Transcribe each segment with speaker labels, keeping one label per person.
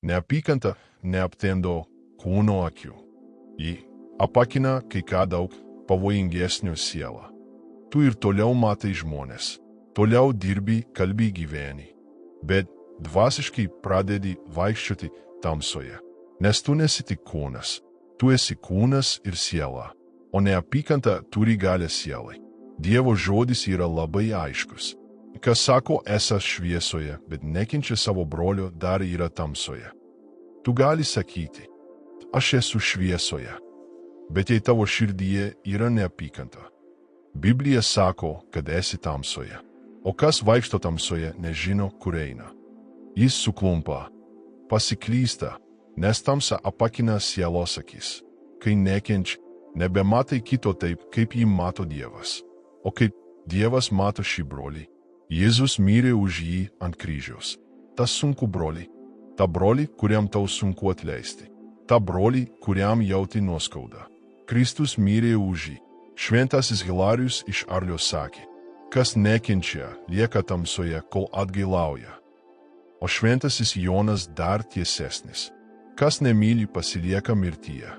Speaker 1: Neapykanta neaptemdo kūno akių. Ji apakina kai ką daug pavojingesnio sielą. Tu ir toliau matai žmonės, toliau dirbi, kalbi, gyveni, bet dvasiškai pradedi vaikščioti tamsoje, nes tu nesi tik kūnas, tu esi kūnas ir siela, o neapykanta turi galią sielai. Dievo žodis yra labai aiškus. Kas sako esąs šviesoje, bet nekenčia savo brolio, dar yra tamsoje. Tu gali sakyti, aš esu šviesoje, bet jei tavo širdyje yra neapykanta. Biblija sako, kad esi tamsoje, o kas vaikšto tamsoje, nežino, kur eina. Jis suklumpa, pasiklysta, nes tamsa apakina sielos akis. Kai nekenči, nebematai kito taip, kaip jį mato Dievas. O kaip Dievas mato šį brolį, Jėzus mirė už jį ant kryžiaus. Ta sunku brolį, ta brolį, kuriam tau sunku atleisti, ta brolį, kuriam jauti nuoskaudą. Kristus mirė už jį. Šventasis Hilarijus iš Arlio sakė, kas nekenčia, lieka tamsoje, kol atgailauja. O šventasis Jonas dar tiesesnis, kas nemyli, pasilieka mirtyje.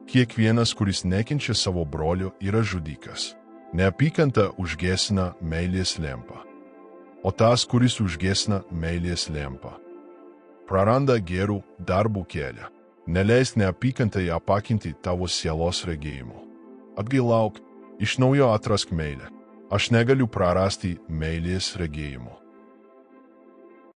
Speaker 1: Kiekvienas, kuris nekenčia savo brolio, yra žudikas. Neapykanta užgesina meilės lempą, o tas, kuris užgesina meilės lempą, praranda gerų darbų kelią. Neleis neapykantai apakinti tavo sielos regėjimo. Atgailauk, iš naujo atrask meilę. Aš negaliu prarasti meilės regėjimo.